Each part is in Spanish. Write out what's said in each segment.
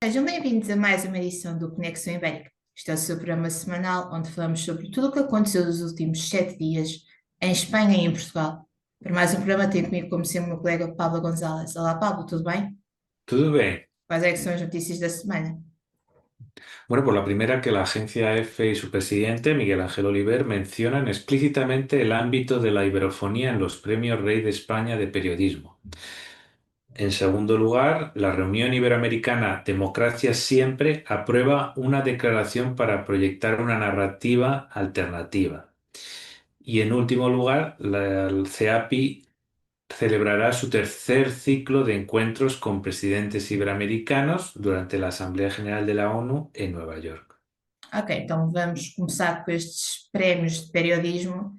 Sejam bem-vindos a mais uma edição do Conexão Ibérica. Este é o seu programa semanal onde falamos sobre tudo o que aconteceu nos últimos 7 dias em Espanha e em Portugal. Para mais um programa tenho comigo, como sempre, o meu colega Pablo Gonzalez. Olá, Pablo, tudo bem? Todo bien. Quais é que são as notícias da semana? Bueno, pues la primera que la agencia EFE y su presidente, Miguel Ángel Oliver, mencionan explícitamente el ámbito de la iberofonía en los premios Rey de España de periodismo. En segundo lugar, la reunión iberoamericana Democracia Siempre aprueba una declaración para proyectar una narrativa alternativa. Y en último lugar, el CEAPI celebrará su tercer ciclo de encuentros con presidentes iberoamericanos durante la Asamblea General de la ONU en Nueva York. Ok, então vamos começar com estes prémios de periodismo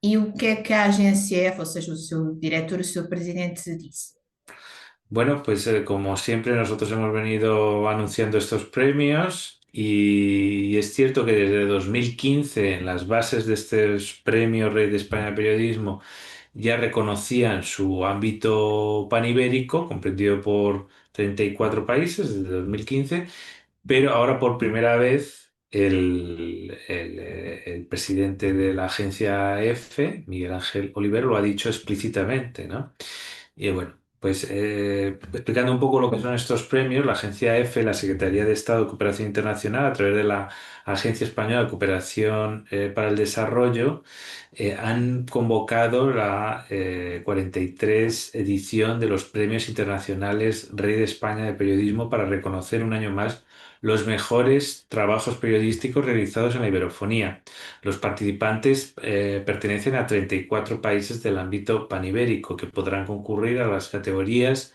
e o que é que a agência F, ou seja, o seu diretor, o seu presidente, disse. Bueno, pues como siempre nosotros hemos venido anunciando estos premios y es cierto que desde 2015 en las bases de estos premios Rey de España de Periodismo ya reconocían su ámbito panibérico, comprendido por 34 países desde 2015, pero ahora por primera vez el presidente de la agencia EFE, Miguel Ángel Oliver, lo ha dicho explícitamente, ¿no? Y bueno, pues explicando un poco lo que son estos premios, la agencia EFE, la Secretaría de Estado de Cooperación Internacional, a través de la Agencia Española de Cooperación para el Desarrollo, han convocado la 43 edición de los Premios Internacionales Rey de España de Periodismo para reconocer un año más los mejores trabajos periodísticos realizados en la iberofonía. Los participantes pertenecen a 34 países del ámbito panibérico que podrán concurrir a las categorías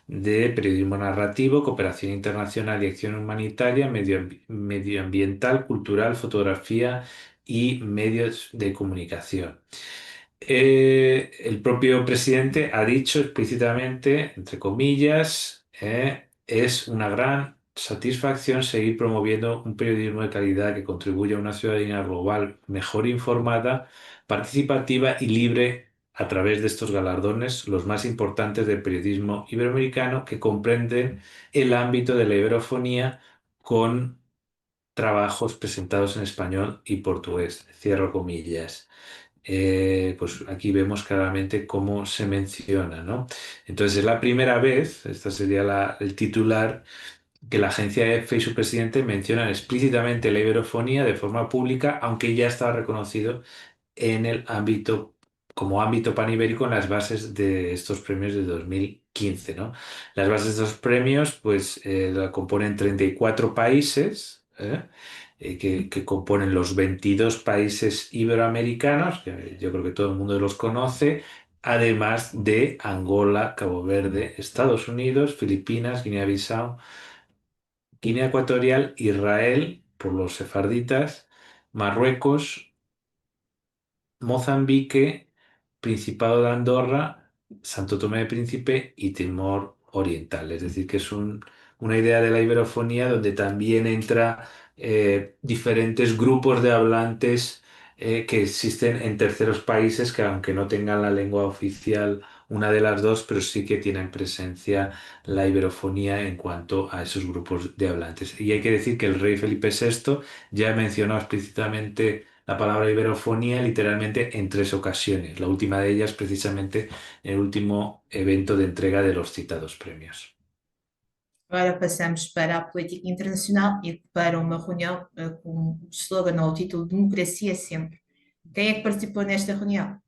de periodismo narrativo, cooperación internacional y acción humanitaria, medioambiental, cultural, fotografía y medios de comunicación. El propio presidente ha dicho explícitamente, entre comillas, es una gran satisfacción seguir promoviendo un periodismo de calidad que contribuye a una ciudadanía global mejor informada, participativa y libre a través de estos galardones, los más importantes del periodismo iberoamericano, que comprenden el ámbito de la iberofonía con trabajos presentados en español y portugués. Cierro comillas. Pues aquí vemos claramente cómo se menciona, ¿no? Entonces es la primera vez, esta sería el titular, que la agencia EFE y su presidente mencionan explícitamente la iberofonía de forma pública, aunque ya está reconocido en el ámbito, como ámbito panibérico en las bases de estos premios de 2015, ¿no? Las bases de estos premios, pues, la componen 34 países, que componen los 22 países iberoamericanos, que yo creo que todo el mundo los conoce, además de Angola, Cabo Verde, Estados Unidos, Filipinas, Guinea-Bissau, Guinea Ecuatorial, Israel, por los sefarditas, Marruecos, Mozambique, Principado de Andorra, Santo Tomé de Príncipe y Timor Oriental. Es decir, que es una idea de la iberofonía donde también entra diferentes grupos de hablantes que existen en terceros países que aunque no tengan la lengua oficial una de las dos, pero sí que tienen presencia la iberofonía en cuanto a esos grupos de hablantes. Y hay que decir que el rey Felipe VI ya mencionó explícitamente la palabra iberofonía literalmente en 3 ocasiones, la última de ellas precisamente en el último evento de entrega de los citados premios. Agora passamos para a política internacional e para uma reunião com o slogan ou o título Democracia Sempre. Quem é que participou nesta reunião?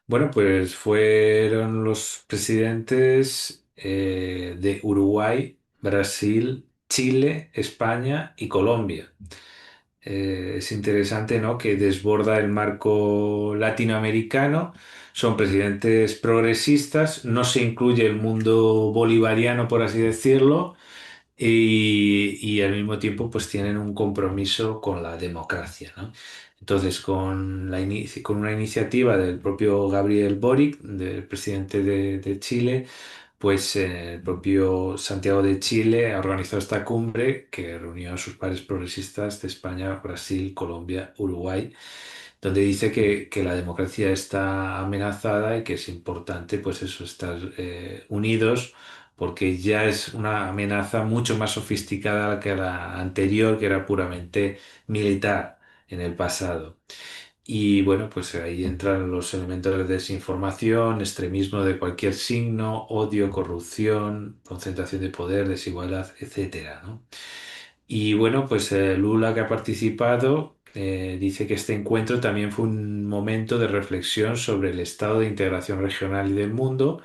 Bueno, pues fueron los presidentes de Uruguay, Brasil, Chile, España y Colombia. Es interesante, ¿no?, que desborda el marco latinoamericano. Son presidentes progresistas, no se incluye el mundo bolivariano, por así decirlo, y al mismo tiempo pues tienen un compromiso con la democracia, ¿no? Entonces, con una iniciativa del propio Gabriel Boric, del presidente de Chile, pues el propio Santiago de Chile ha organizado esta cumbre que reunió a sus pares progresistas de España, Brasil, Colombia, Uruguay, donde dice que la democracia está amenazada y que es importante, pues eso, estar unidos porque ya es una amenaza mucho más sofisticada que la anterior, que era puramente militar en el pasado. Y bueno, pues ahí entran los elementos de desinformación, extremismo de cualquier signo, odio, corrupción, concentración de poder, desigualdad, etcétera, ¿no? Y bueno, pues Lula, que ha participado, dice que este encuentro también fue un momento de reflexión sobre el estado de integración regional y del mundo.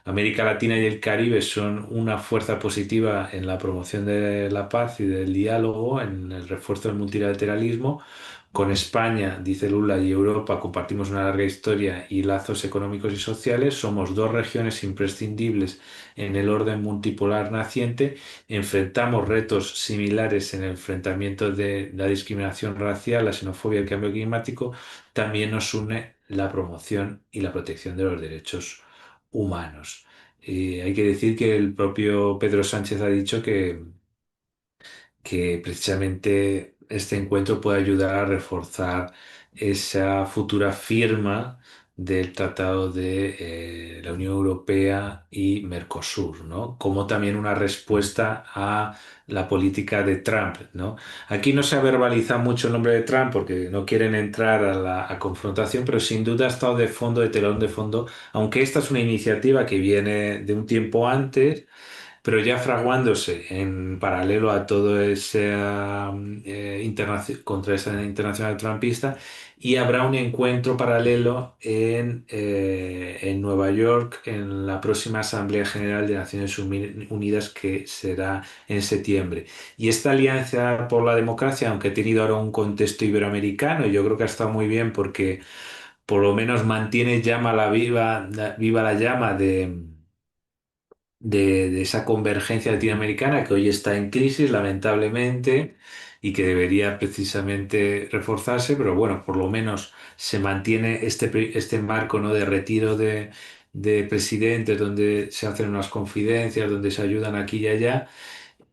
América Latina y el Caribe son una fuerza positiva en la promoción de la paz y del diálogo, en el refuerzo del multilateralismo. Con España, dice Lula, y Europa compartimos una larga historia y lazos económicos y sociales. Somos dos regiones imprescindibles en el orden multipolar naciente. Enfrentamos retos similares en el enfrentamiento de la discriminación racial, la xenofobia y el cambio climático. También nos une la promoción y la protección de los derechos humanos. Hay que decir que el propio Pedro Sánchez ha dicho que precisamente este encuentro puede ayudar a reforzar esa futura firma del Tratado de la Unión Europea y Mercosur, ¿no? Como también una respuesta a la política de Trump, ¿no? Aquí no se ha verbalizado mucho el nombre de Trump porque no quieren entrar a la confrontación, pero sin duda ha estado de fondo, de telón de fondo, aunque esta es una iniciativa que viene de un tiempo antes, pero ya fraguándose en paralelo a todo ese contra esa internacional trumpista, y habrá un encuentro paralelo en Nueva York en la próxima Asamblea General de Naciones Unidas, que será en septiembre. Y esta alianza por la democracia, aunque ha tenido ahora un contexto iberoamericano, yo creo que ha estado muy bien porque por lo menos mantiene llama viva la llama de esa convergencia latinoamericana que hoy está en crisis, lamentablemente, y que debería precisamente reforzarse, pero bueno, por lo menos se mantiene este marco, ¿no?, de retiro de presidentes, donde se hacen unas confidencias, donde se ayudan aquí y allá.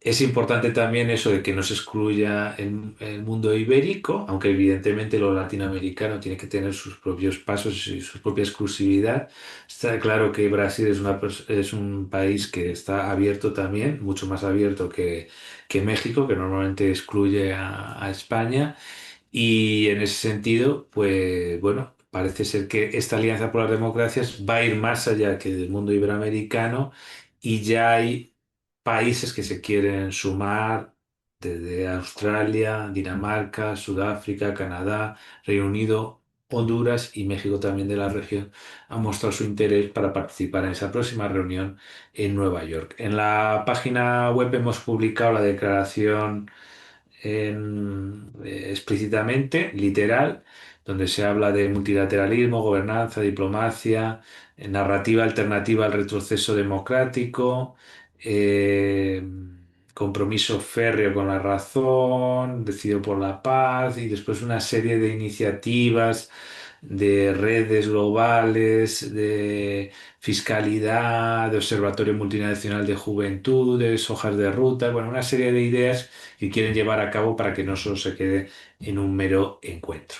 Es importante también eso de que no se excluya el mundo ibérico, aunque evidentemente lo latinoamericano tiene que tener sus propios pasos y su propia exclusividad. Está claro que Brasil es un país que está abierto también, mucho más abierto que México, que normalmente excluye a España. Y en ese sentido, pues bueno, parece ser que esta Alianza por las Democracias va a ir más allá que del mundo iberoamericano, y ya hay países que se quieren sumar desde Australia, Dinamarca, Sudáfrica, Canadá, Reino Unido, Honduras y México también de la región han mostrado su interés para participar en esa próxima reunión en Nueva York. En la página web hemos publicado la declaración explícitamente, literal, donde se habla de multilateralismo, gobernanza, diplomacia, narrativa alternativa al retroceso democrático, eh, compromiso férreo con la razón, decidido por la paz, y después una serie de iniciativas de redes globales, de fiscalidad, de observatorio multinacional de juventudes, hojas de ruta, bueno, una serie de ideas que quieren llevar a cabo para que no solo se quede en un mero encuentro.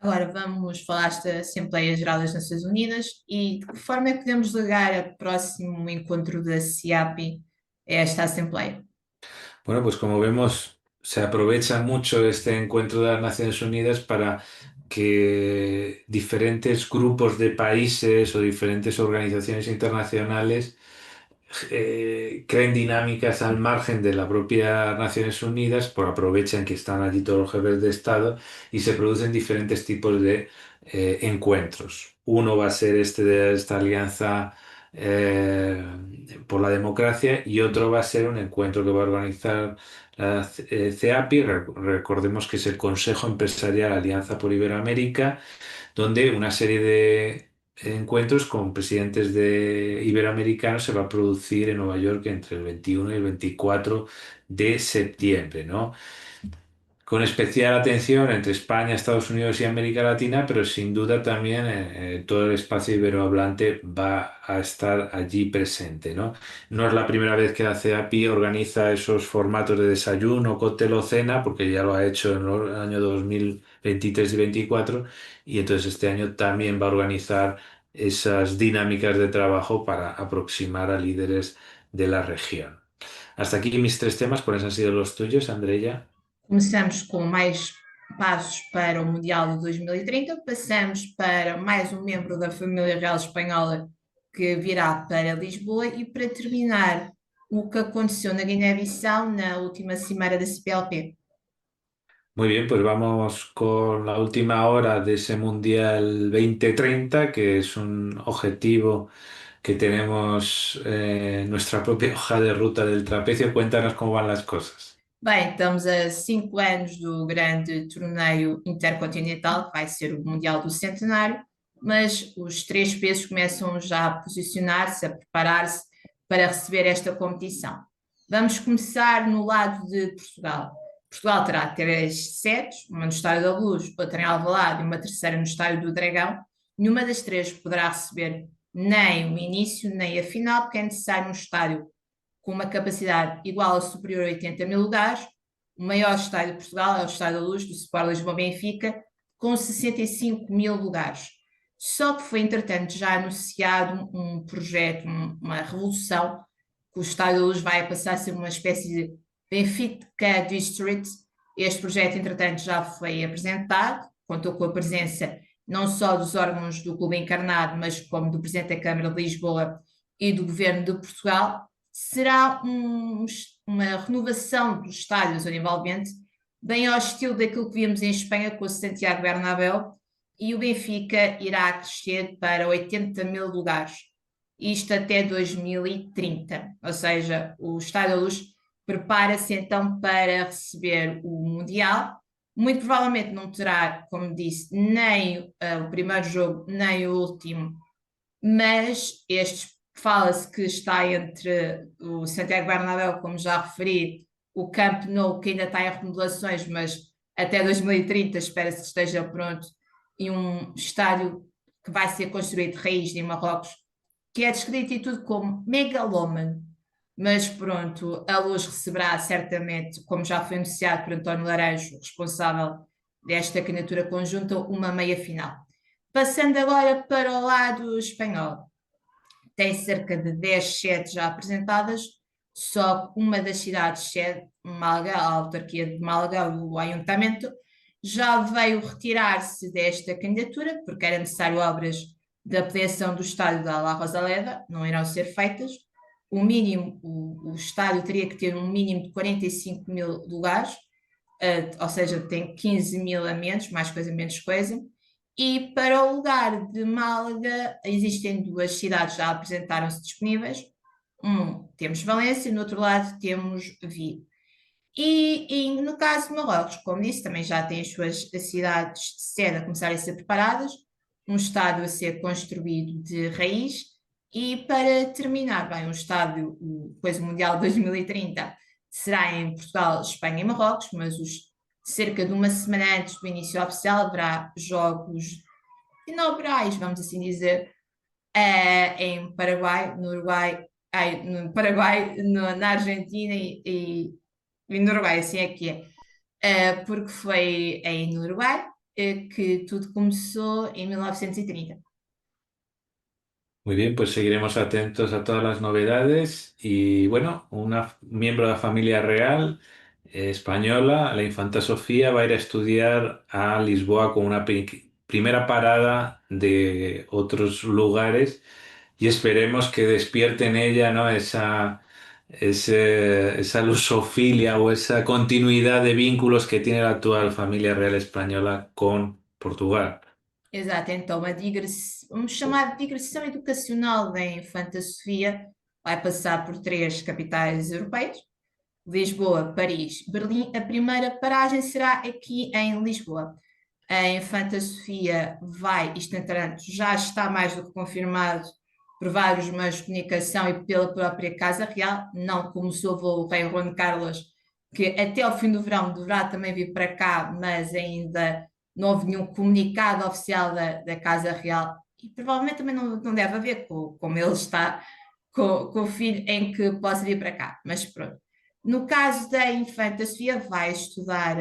Agora vamos falar da Assembleia Geral das Nações Unidas e de que forma é que podemos ligar o próximo encontro da CIAPI a esta Assembleia. Bueno, pues como vemos, se aprovecha mucho este encuentro de las Naciones Unidas para que diferentes grupos de países o diferentes organizaciones internacionales creen dinámicas al margen de la propia Naciones Unidas, pues aprovechan que están allí todos los jefes de Estado y se producen diferentes tipos de encuentros. Uno va a ser este de esta alianza eh, por la democracia, y otro va a ser un encuentro que va a organizar la CEAPI. Recordemos que es el Consejo Empresarial Alianza por Iberoamérica, donde una serie de encuentros con presidentes de iberoamericanos se va a producir en Nueva York entre el 21 y el 24 de septiembre, ¿no? Con especial atención entre España, Estados Unidos y América Latina, pero sin duda también todo el espacio iberohablante va a estar allí presente, ¿no? No es la primera vez que la CEAPI organiza esos formatos de desayuno, cóctel o cena, porque ya lo ha hecho en el año 2023 y 2024, y entonces este año también va a organizar esas dinámicas de trabajo para aproximar a líderes de la región. Hasta aquí mis tres temas, ¿cuáles han sido los tuyos, Andreya? Começamos com mais passos para o Mundial de 2030, passamos para mais um membro da família real espanhola que virá para Lisboa e para terminar o que aconteceu na Guiné-Bissau na última cimeira da CPLP. Muy bien, pues vamos con la última hora de ese Mundial 2030, que es un objetivo que tenemos en nuestra propia hoja de ruta del trapecio. Cuéntanos cómo van las cosas. Bem, estamos a 5 anos do grande torneio intercontinental, que vai ser o Mundial do Centenário, mas os três pesos começam já a posicionar-se, a preparar-se para receber esta competição. Vamos começar no lado de Portugal. Portugal terá três sedes, uma no Estádio da Luz, outra em Alvalade e uma terceira no Estádio do Dragão. Nenhuma das três poderá receber nem o início nem a final, porque é necessário um estádio com uma capacidade igual ou superior a 80 mil lugares. O maior estádio de Portugal é o Estádio da Luz, do Sport Lisboa Benfica, com 65 mil lugares. Só que foi, entretanto, já anunciado um projeto, uma revolução, que o Estádio da Luz vai passar a ser uma espécie de Benfica District. Este projeto, entretanto, já foi apresentado, contou com a presença não só dos órgãos do Clube Encarnado, mas como do Presidente da Câmara de Lisboa e do Governo de Portugal. Será uma renovação dos estádios a nível ambiente, bem ao estilo daquilo que vimos em Espanha com o Santiago Bernabéu, e o Benfica irá crescer para 80 mil lugares, isto até 2030, ou seja, o Estádio da Luz prepara-se então para receber o Mundial. Muito provavelmente não terá, como disse, nem o primeiro jogo, nem o último, mas fala-se que está entre o Santiago Bernabéu, como já referi, o Camp Nou, que ainda está em remodelações, mas até 2030 espera-se que esteja pronto, e um estádio que vai ser construído de raiz em Marrocos, que é descrito e tudo como megalómano. Mas pronto, a Luz receberá certamente, como já foi anunciado por António Laranjo, responsável desta candidatura conjunta, uma meia final. Passando agora para o lado espanhol, tem cerca de 10 sedes já apresentadas, só uma das cidades sede, Málaga, a autarquia de Málaga, o Ayuntamento, já veio retirar-se desta candidatura, porque era necessário obras de ampliação do estádio da La Rosaleda, não irão ser feitas. O mínimo, o estádio teria que ter um mínimo de 45 mil lugares, ou seja, tem 15 mil a menos, mais coisa, menos coisa. E para o lugar de Málaga, existem duas cidades já apresentaram-se disponíveis. Temos Valência, no outro lado temos Vigo. E no caso de Marrocos, como disse, também já tem as suas cidades de sede a começarem a ser preparadas, um estádio a ser construído de raiz, e para terminar, bem, um estádio, o Mundial 2030, será em Portugal, Espanha e Marrocos, mas cerca de uma semana antes do início oficial haverá jogos inaugurais, vamos assim dizer, em Paraguai, no Uruguai, no Paraguai, na Argentina e no Uruguai, assim é que é. Porque foi no Uruguai que tudo começou em 1930. Muy bien, pues seguiremos atentos a todas las novedades y bueno, una miembro de la familia real española, la infanta Sofía, va a ir a estudiar a Lisboa con una primera parada de otros lugares y esperemos que despierte en ella, ¿no? Esa lusofilia o esa continuidad de vínculos que tiene la actual familia real española con Portugal. Exato, então vamos chamar de digressão educacional da Infanta Sofia, vai passar por três capitais europeias: Lisboa, Paris, Berlim. A primeira paragem será aqui em Lisboa. A Infanta Sofia isto entretanto já está mais do que confirmado por vários meios de comunicação e pela própria Casa Real, não como o rei Juan Carlos, que até ao fim do verão deverá também vir para cá, mas ainda não houve nenhum comunicado oficial da Casa Real, e provavelmente também não deve haver, como ele está com o filho, em que possa vir para cá, mas pronto. No caso da Infanta Sofia, vai estudar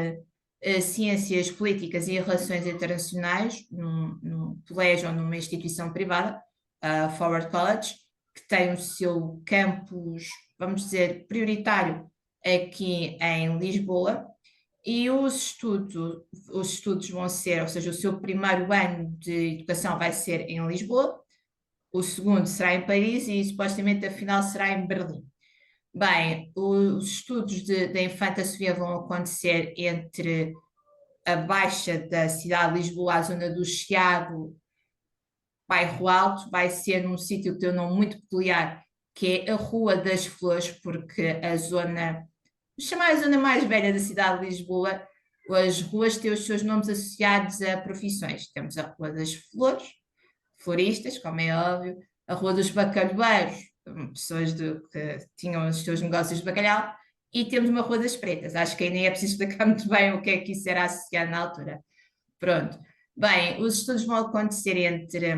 Ciências Políticas e Relações Internacionais, num colégio ou numa instituição privada, a Forward College, que tem o seu campus, vamos dizer, prioritário aqui em Lisboa. E os estudos vão ser, ou seja, o seu primeiro ano de educação vai ser em Lisboa, o segundo será em Paris e supostamente a final será em Berlim. Bem, os estudos da Infanta Sofia vão acontecer entre a Baixa da cidade de Lisboa, a zona do Chiado, Bairro Alto, vai ser num sítio que tem um nome muito peculiar, que é a Rua das Flores, porque a zona, vou chamar a zona mais velha da cidade de Lisboa, as ruas têm os seus nomes associados a profissões. Temos a Rua das Flores, floristas, como é óbvio, a Rua dos Bacalhoeiros, pessoas que tinham os seus negócios de bacalhau, e temos uma Rua das Pretas. Acho que aí nem é preciso explicar muito bem o que é que isso era associado na altura. Pronto. Bem, os estudos vão acontecer entre,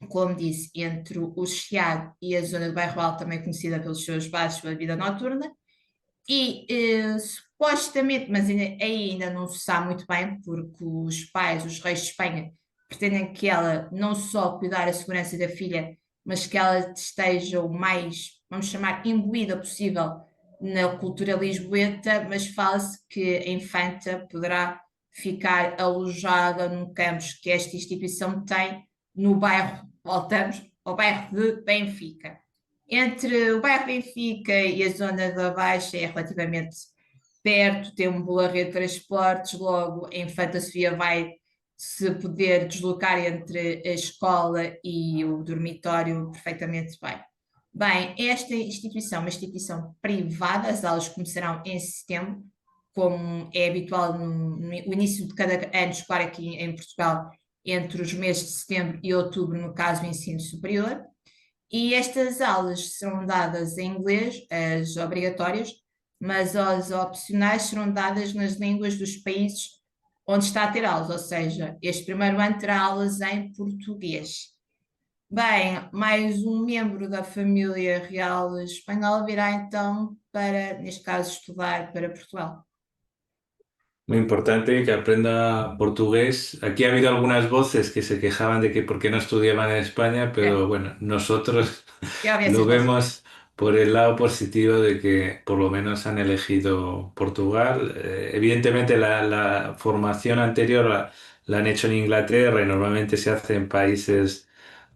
como disse, entre o Chiado e a zona do Bairro Alto, também conhecida pelos seus bares pela vida noturna, e supostamente, mas ainda não se sabe muito bem, porque os pais, os reis de Espanha, pretendem que ela não só cuidar da segurança da filha, mas que ela esteja o mais, vamos chamar, imbuída possível na cultura lisboeta, mas fala-se que a infanta poderá ficar alojada num campus que esta instituição tem no bairro, voltamos, ao bairro de Benfica. Entre o bairro Benfica e a zona da Baixa é relativamente perto, tem uma boa rede de transportes, logo a Infanta Sofia vai se poder deslocar entre a escola e o dormitório perfeitamente bem. Bem, esta instituição é uma instituição privada, as aulas começarão em setembro, como é habitual no início de cada ano escolar aqui em Portugal, entre os meses de setembro e outubro, no caso do ensino superior. E estas aulas serão dadas em inglês, as obrigatórias, mas as opcionais serão dadas nas línguas dos países onde está a ter aulas, ou seja, este primeiro ano terá aulas em português. Bem, mais um membro da família real espanhola virá então para, neste caso, estudar para Portugal. Muy importante que aprenda portugués. Aquí ha habido algunas voces que se quejaban de que por qué no estudiaban en España, pero É, bueno, nosotros já havia essas lo vozes. vemos por el lado positivo de que por lo menos han elegido Portugal. Evidentemente la formación anterior la han hecho en Inglaterra y normalmente se hace en países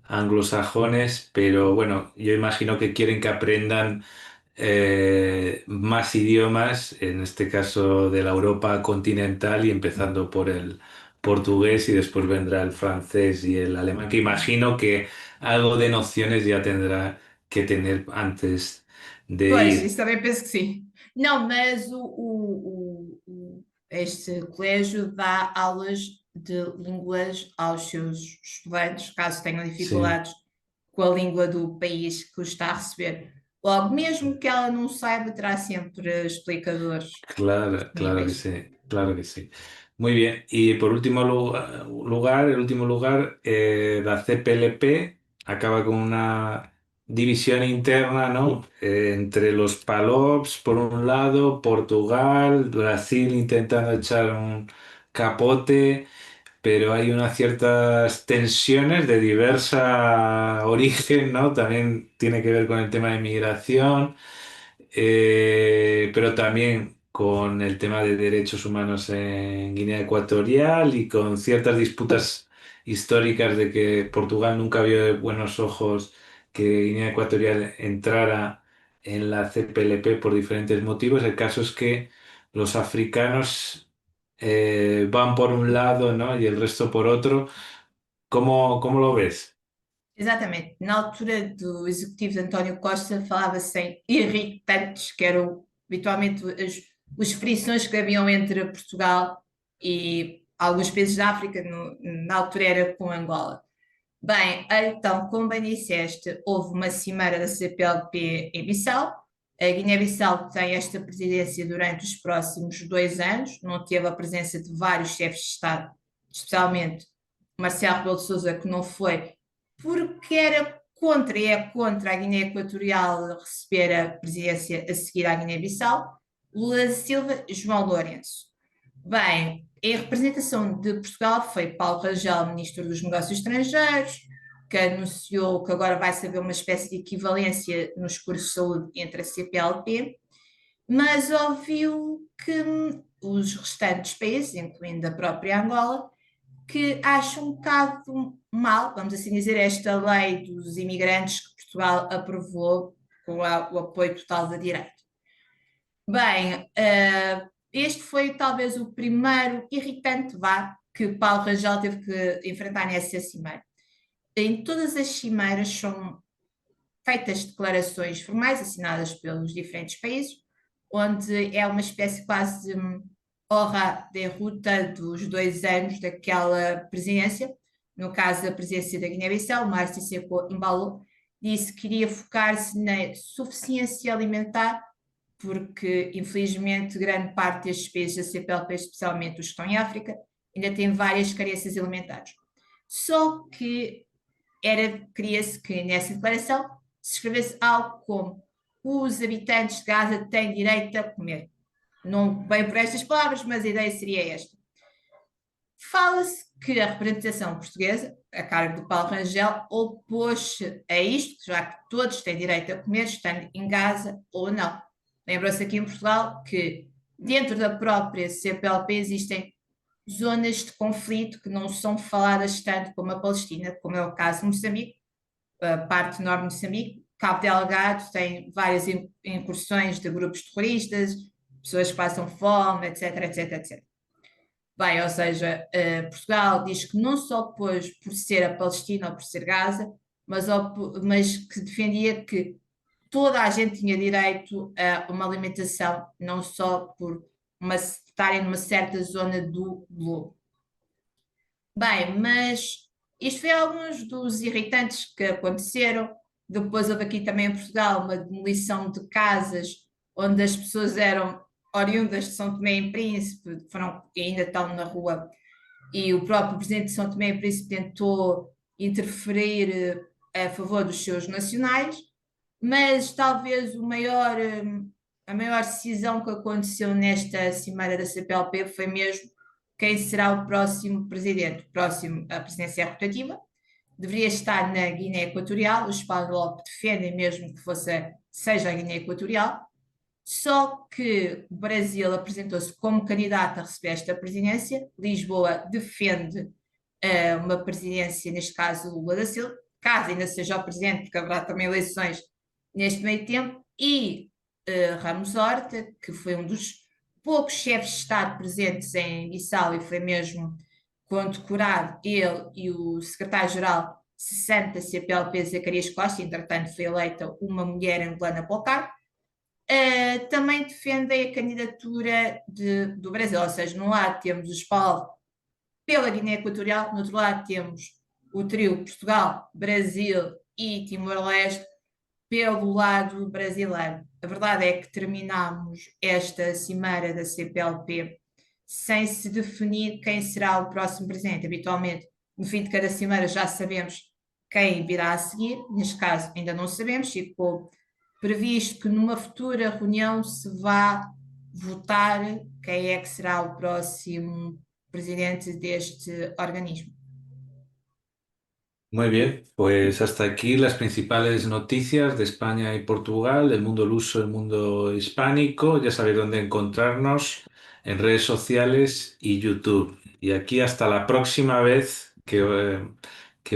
anglosajones, pero bueno, yo imagino que quieren que aprendan más idiomas, en este caso de la Europa continental y empezando por el portugués y después vendrá el francés y el alemán, que imagino que algo de nociones ya tendrá que tener antes de Pois, ir. isso também penso que sim. Não, mas este colégio dá aulas de línguas aos seus estudantes, caso tenham Sí. dificuldades com a língua do país que os está a receber. Logo, mesmo que ela não saiba, terá sempre explicadores Claro, claro que disponíveis. sí, claro que sí. Muy bien. Y por último lugar, el último lugar, la CPLP acaba con una división interna, ¿no? Entre los PALOPs, por un lado, Portugal, Brasil intentando echar un capote, pero hay unas ciertas tensiones de diversa origen, ¿no? También tiene que ver con el tema de migración, pero también con el tema de derechos humanos en Guinea Ecuatorial y con ciertas disputas históricas de que Portugal nunca vio de buenos ojos que Guinea Ecuatorial entrara en la CPLP por diferentes motivos. El caso es que los africanos van por un lado, ¿no? Y el resto por otro. ¿Cómo lo ves? Exatamente. Na altura do executivo de António Costa, falava-se em irritantes, que eram habitualmente os frições que haviam entre Portugal e alguns países da África, na altura era com Angola. Bem, então, como bem disseste, houve uma cimeira da CPLP em Bissau. A Guiné-Bissau tem esta presidência durante os próximos 2 anos, não teve a presença de vários chefes de Estado, especialmente Marcelo Rebelo de Sousa, que não foi, porque era contra e é contra a Guiné Equatorial receber a presidência a seguir à Guiné-Bissau, Lula da Silva e João Lourenço. Bem, em representação de Portugal foi Paulo Rangel, Ministro dos Negócios Estrangeiros, que anunciou que agora vai haver uma espécie de equivalência nos cursos de saúde entre a CPLP, mas ouviu que os restantes países, incluindo a própria Angola, que acham um bocado mal, vamos assim dizer, esta lei dos imigrantes que Portugal aprovou com o apoio total da direita. Bem, este foi talvez o primeiro irritante, vá, que Paulo Rangel teve que enfrentar nessa cimeira. Em todas as cimeiras são feitas declarações formais assinadas pelos diferentes países, onde é uma espécie quase de honra de ruta dos 2 anos daquela presidência. No caso da presidência da Guiné-Bissau, Márcio Sissoko Embalo disse que queria focar-se na suficiência alimentar, porque infelizmente grande parte destes países da CPLP, especialmente os que estão em África, ainda têm várias carências alimentares. Só que queria-se que nessa declaração se escrevesse algo como os habitantes de Gaza têm direito a comer. Não bem por estas palavras, mas a ideia seria esta. Fala-se que a representação portuguesa, a cargo de Paulo Rangel, opôs-se a isto, já que todos têm direito a comer, estando em Gaza ou não. Lembra-se aqui em Portugal que dentro da própria CPLP existem zonas de conflito que não são faladas tanto como a Palestina, como é o caso de Moçambique, a parte norte de Moçambique. Cabo Delgado tem várias incursões de grupos terroristas, pessoas que passam fome, etc, etc, etc. Bem, ou seja, Portugal diz que não só opôs por ser a Palestina ou por ser Gaza, mas que defendia que toda a gente tinha direito a uma alimentação, não só por estarem numa certa zona do globo. Bem, mas isto foi alguns dos irritantes que aconteceram. Depois houve aqui também em Portugal uma demolição de casas onde as pessoas eram oriundas de São Tomé e Príncipe, foram, e ainda estão na rua, e o próprio presidente de São Tomé e Príncipe tentou interferir a favor dos seus nacionais, mas talvez a maior decisão que aconteceu nesta cimeira da CPLP foi mesmo quem será o próximo presidente. O próximo, a presidência é rotativa, deveria estar na Guiné Equatorial, os PADOP defendem mesmo que seja a Guiné Equatorial, só que o Brasil apresentou-se como candidato a receber esta presidência, Lisboa defende uma presidência, neste caso Lula da Silva, caso ainda seja o presidente, porque haverá também eleições neste meio tempo, e Ramos Horta, que foi um dos poucos chefes de Estado presentes em Bissau e foi mesmo condecorado, ele e o secretário-geral cessante da CPLP, Zacarias Costa, entretanto foi eleita uma mulher angolana para o cargo. Também defendem a candidatura do Brasil, ou seja, num lado temos o espaldo pela Guiné Equatorial, no outro lado temos o trio Portugal, Brasil e Timor-Leste pelo lado brasileiro. A verdade é que terminamos esta cimeira da CPLP sem se definir quem será o próximo presidente. Habitualmente, no fim de cada cimeira já sabemos quem virá a seguir, neste caso ainda não sabemos, ficou previsto que numa futura reunião se vá votar quem é que será o próximo presidente deste organismo. Muy bien, pues hasta aquí las principales noticias de España y Portugal, el mundo luso, el mundo hispánico. Ya sabéis dónde encontrarnos en redes sociales y YouTube. Y aquí hasta la próxima vez que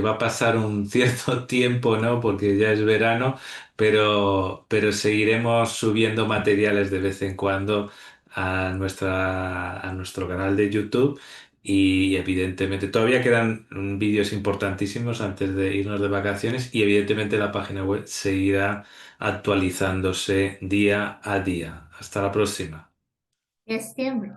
va a pasar un cierto tiempo, ¿no? Porque ya es verano, pero seguiremos subiendo materiales de vez en cuando a nuestro canal de YouTube. Y evidentemente todavía quedan vídeos importantísimos antes de irnos de vacaciones y evidentemente la página web seguirá actualizándose día a día. Hasta la próxima. É setembro.